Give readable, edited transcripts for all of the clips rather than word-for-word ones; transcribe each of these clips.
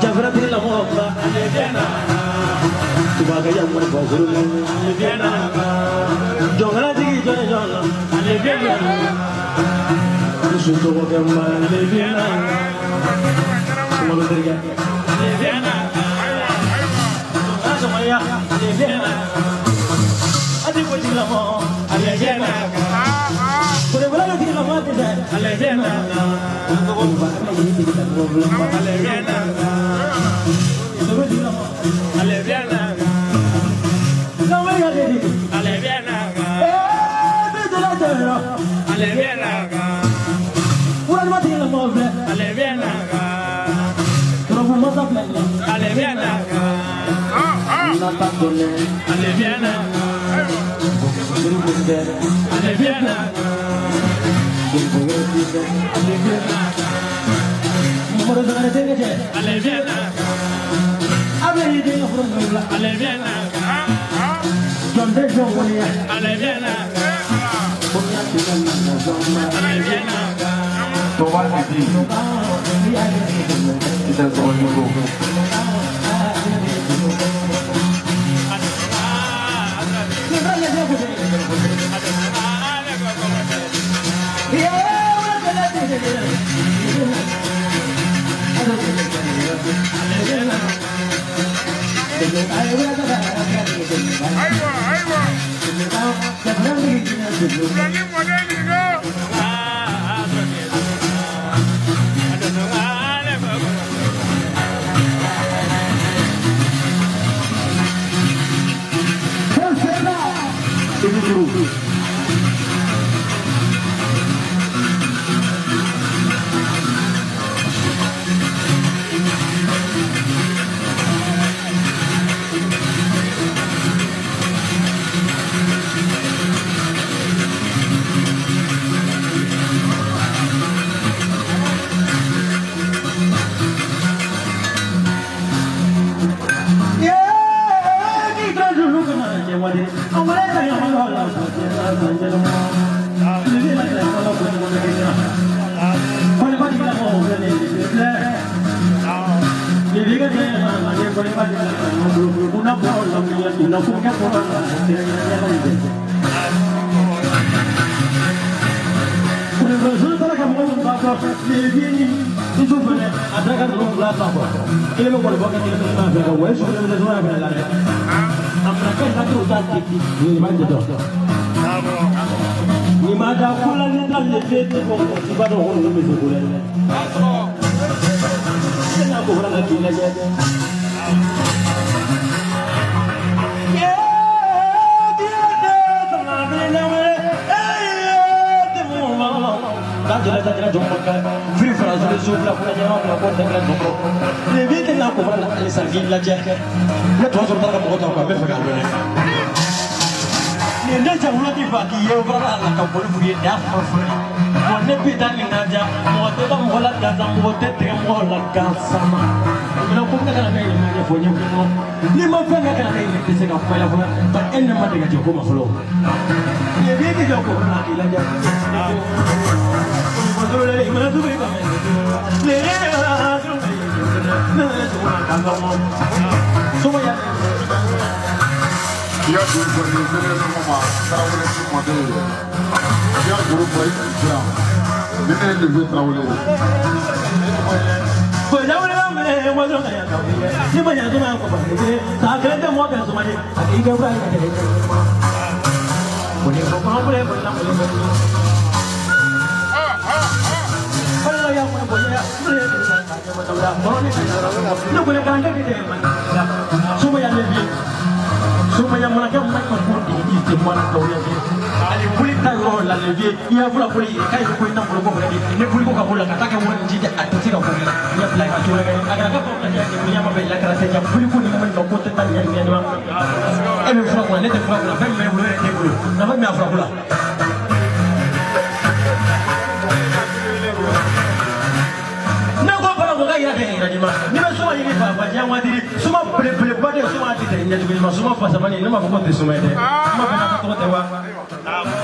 Jabra de la Moba, Tubagaya Murphy, Jonati, Jonah, you should go over my Liviana. I think what you love, Allegena. For the one of the love is Allegena. Allegena. No way I did it. Allegena. Allegena. What about the love? Allegena. From Mother Allegena. Allegena. Allegena.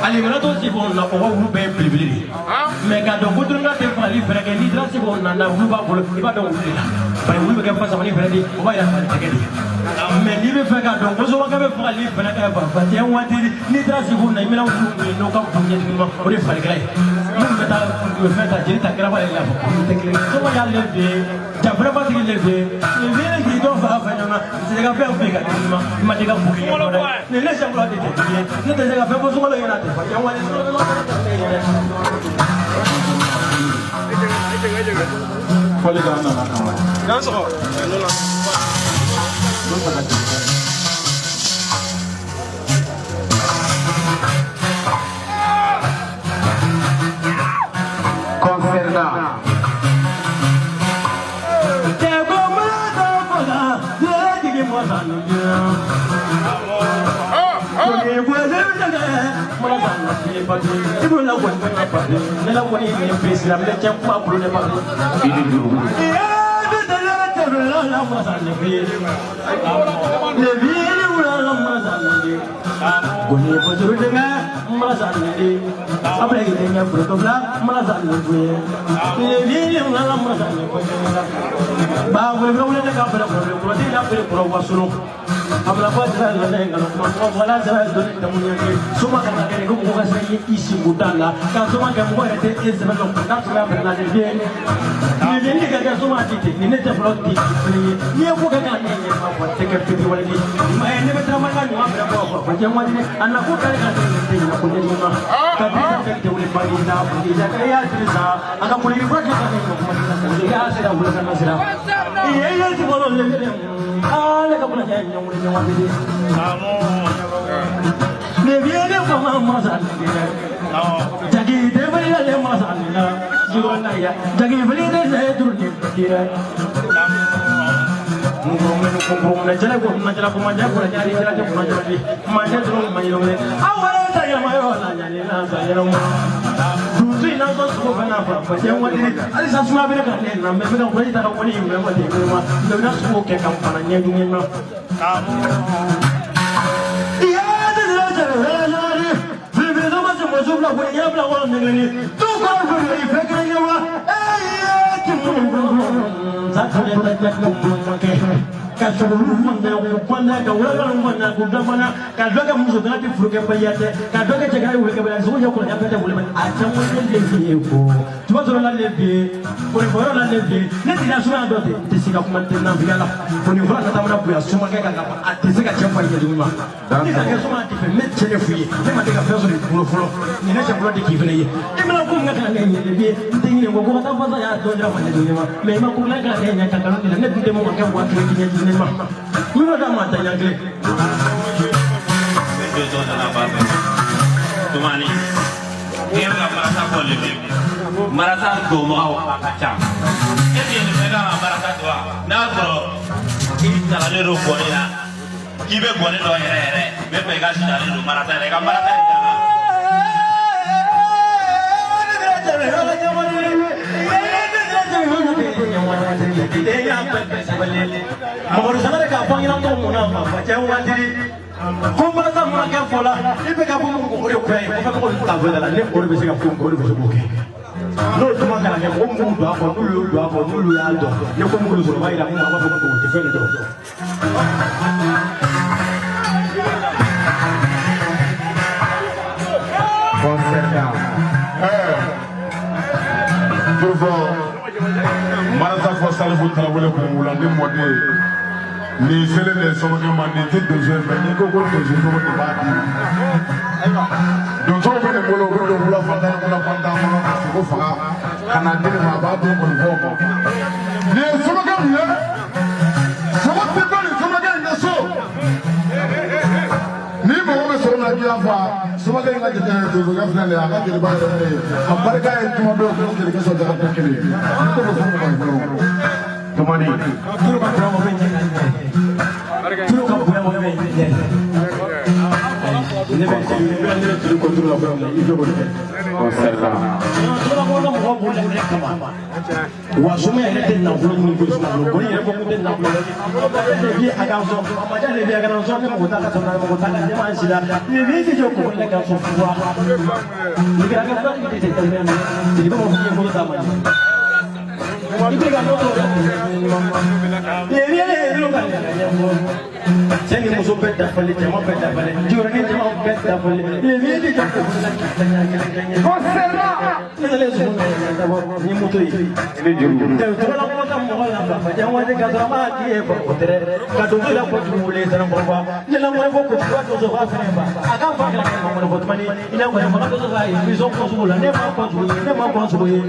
Ali mana to si bon na ko wu be blibli mais ka do ko dun na te fali fere ke ni dra si bon na na wu ba ko I ba do wu la ba wu be ke fa sa ni fere di o ba ya fa te ke di mais ni be fe ka do ko so ba ke be fali fere ka ba ba te wa ti ni dra si bon na mi la wu ni no ka fu ni ma o de fali krai mun be ta ko fe ta jiri ta kra ba la ko te ke so ba ya le de ja fere ba ti le de ni be ki do fa fa na se ka fe o be ka ni ma de ka fu ni no ni le se ko de te ni te se ka fe bo so lo yana te fa ya wa ni so lo Fole ga na na. Não só. Concerna. Abla fadra la lenga no wala zara do ta munyake suma kana kene ko ko sa yi isi gudala ka suma ka mo ete ezema no ka suma ba na de bien ni ga suma ti ni ne ta flot ti ni ko ga na ne ma ko te ka ti wala ni ma ne be tra ma ga ni ma ba ko ko je mo ni anna ko ka ga ni na ko ni ma ka ti ta te wala ba ni na ko ni da ka ya ti sa aka ko ni ba ka ni ko ma ni na ya se da wala ka na sira ye ti bolo le ale ka pula jaya nyong nyong abidi ne viene fama mazan jagi de bali le mazan na jiwana ya jagi bali de se durni kira ngomenu kumbum na jala ko manja ko jari jala ko manja di manja drum mayo le awala ta ya mayo na nyani na sa ya mo dutu ina so so bana fa fa je wadi ali sa suma be ka ne na me be ko ta ko ni me wadi me ma do na so ke kam pana nyendu nyenna ya de la jara la ri vi be do ma so mo so bla ko ya bla wa ne ni to ko ko ni fe ka ni wa ki mo sa ko de ta ko mo ke ka so lu mo na ko na ka wala mo na ko da mana ka do ka muso na ti furu ke bayate ka do ke ga wala ke bala so ya ko ya pete wala man a tan wala le fi ko to so la le fi ko ni foro la le fi ne ti da so na do te sika kuma te na bi ala ko ni foro na ta mana buya so ma ke ka a te sika che fa ye dum ma ni ka ke so ma ti fe me che ne fi ne ma te ka fe so ni furo furo ni ne che furo de ki fe ne ye e ma ko nga ka ne ni le bi te ni ko ko ta fa ya do ja ma ne do ma me ma ko la ka ne nya ka ka ni ne de mo ka wa ke ni ni ma Mino da mata nyangle. Jojo na baba. Tumani. Dia enggak merasa boleh baby. Merasa gomau kacang. Jadi ini mereka merasa tua. Nah bro, ini jalan itu boleh lah. Kibe boleh doa ere. Bebe kasih jalan itu merasa mereka merasa di jalan. Mɔgɔ sɛbɛn k'a fɔ ɲɛna ko mun na ma fa cɛ waati ko n bɛ taa mun kɛ fɔ la i bɛ ka fɔ mun ko o de kura ye ko fɛn ko ta fɔ la ne o de bɛ se ka fɔ o de bɛ se k'o kɛ n'o tuma kana kɛ ko mun don a kɔ n'olu y'o don a kɔ n'olu y'a dɔn ne ko mun sɔrɔ o b'a yira mun b'a fɔ ko o tɛ fɛn de dɔn. Marasa fo salifu tarawele ko wula ni mɔden ni sele de sɔgɔkɛ ma ni tɛ donso fɛ ni ko donso tɔgɔ de b'a di donso bɛ ne bolo o bɛ don wula fantan kɔnɔ ka sogo faga ka na di ne ma a b'a don kɔnifɔw ma nin ye sɔgɔkɛ min ye sogo tɛ bɔ nin sɔgɔkɛ in ka so ni mɔgɔ bɛ sɔrɔ na diya fa sɔgɔkɛ in ka jate donsokɛ filɛ nin ye a ka jeliba yɛrɛ ne ye a barika ye tuma dɔw ko jelikɛ sɔrɔ daga tɛ kelen ye ne ko bɛ fɔ mɔgɔ ye fɔlɔ tomani Turu ka bonya mo bɛ jɛ turu ka bonya mo bɛ jɛ ne bɛ turu ko turu la bonya i jɔ ko Seni muso bɛɛ dafalen jama bɛɛ dafalen jɔrɔni jama bɛɛ dafalen levier de jɔ ni moto ye tɔgɔla mɔgɔ mɔgɔ la ba jan waati ka sɔrɔ maa k'i ye ko tɛrɛ ka to la ko jugu wele sɛnɛ kɔrɔba ne la mɔgɔ ko ko to ba fɛnɛ ba a ka fa kɛra ma mɔgɔ tuma ni ina ko mɔgɔ to ba ye bison ko sugu la ne ma ko sugu ye ne ma ko sugu ye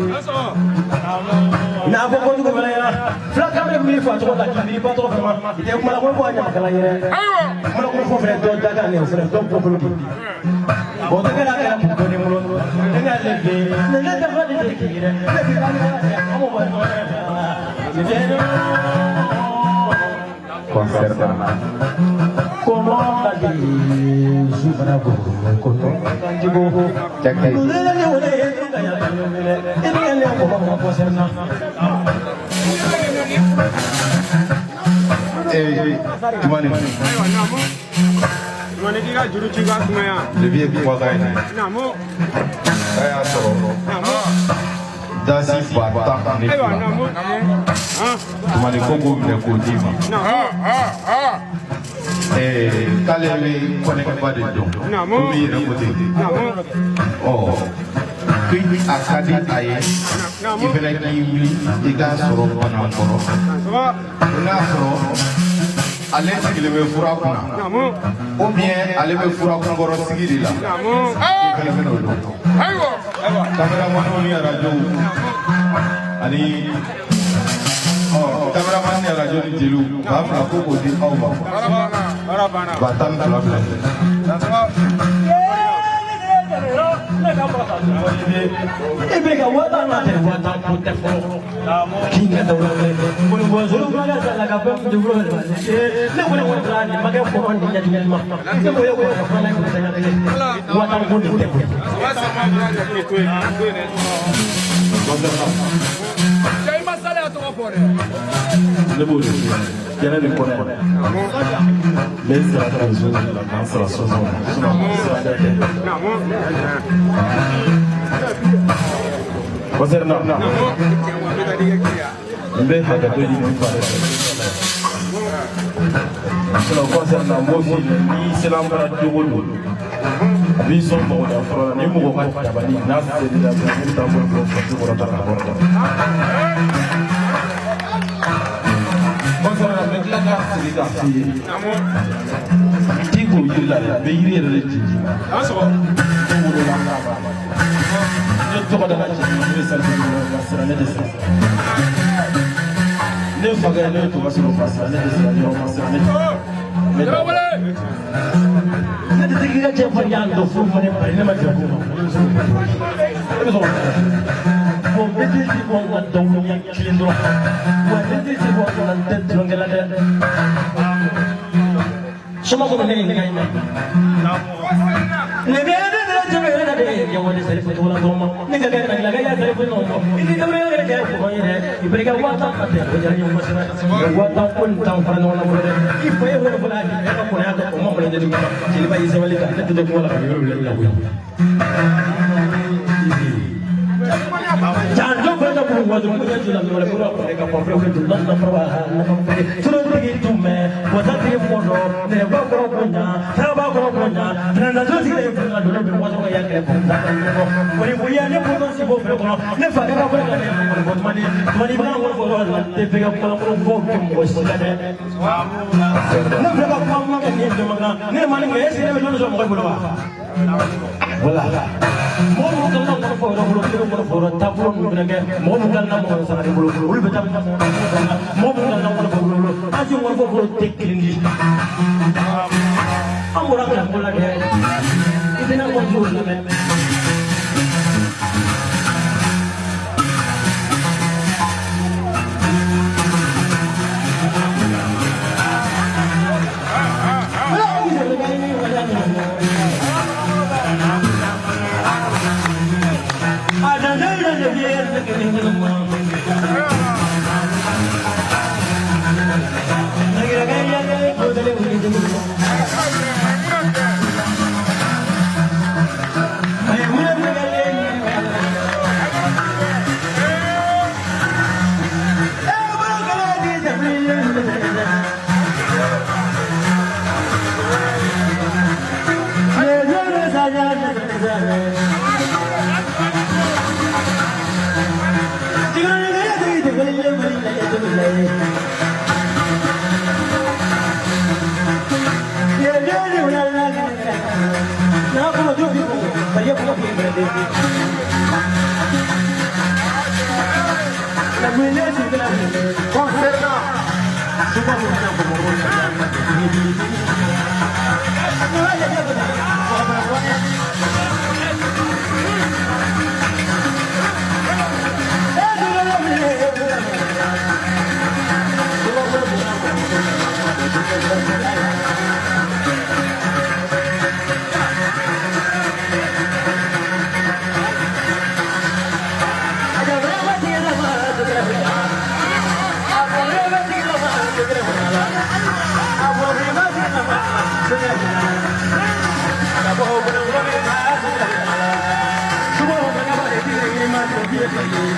n'a ko ko jugu wɛrɛ ya fila ka bɛ min fa tɔgɔ la k'i ba tɔgɔ fɛ ma i tɛ kuma la ko a ɲama kala yɛrɛ mana ko fɔ fɛnɛ dɔ daga ne o fɛnɛ dɔ ko bolo di bon ne kɛra kɛra ko ni molo ne ka le be ne ne dafa de k'i yɛrɛ ne bi ka ne ko ba Comment la vie souverain pour Dasi bata ni tumani kongo mle kodima kale we connect ba de don mi re kote oh ki akadi aye ibele ki wuli iga soro bana koro na soro ale sigile be fura kuna ou bien ale be fura kuna goro sigiri la ayo kamera mano ni radio ani cameraman ni radio ni jelu ba fa ko ko di awba batam la bla Ibrika wata na te wata pote fo kinga da wala ko ni bozo lu ga la ga pem de bro ne ko ne wata ni ma ga ko on di jadi ma ne ko yo ko fa la ko ta wata ko ni te ko wasa ma bra ni ko jai masala to ko pore le bo yana de ko mais c'est la tradition de la danse la saison concernant mbe haga to di fare cela concernant mofi ni selam para dogolo bi son mo da fara ni mo ko ta bani nas de la ta mo ko ta ko ta concernant avec la carte de quartier tigo yilla be yiri re tinji aso to ko da ci ni sa ni sera ne de sa ne faga ne to baso passa ne de sa yo passa ne me do wala ne de tiga je fa yando fu mo ne pare ne ma je ko bon bete di bon na do ni kilindro wa bete di bon na te ngela de soma ko ne ngai na ne be de je be na de ya woni sere fe wala do ma ne ga ga la ga ya sere fe no mo ini de be de ko ni ne ibrika wa ta te ko ja ni mo sere wa ta kun ta fa no na mo de i fe wo ko la ni ka ko na to ko mo ko de ni ni ba yi se wali ka te de ko la yo la wi jangan lupa untuk membuat rumahnya jalan oleh pura mereka pabrik itu nanda perbahan sudah begitu me buat hati foto neba punya neba punya nanda jadi pernah dulu berbuat apa yang kayak bukan beri buahnya pun si bos berkono neba kita boleh kan buat mani bang buat foto tapi kalau kalau buat bos ada neba kamu kan ni cuma ni mani nggak sih ni dulu sama kamu wala mo mo kan na mo foro mo foro tapro mo nage mo mo kan na mo sa ni bulu ul betam mo mo kan na mo foro aji mo foro tekilindi amura kan mo lage idina mo jul na me Come on,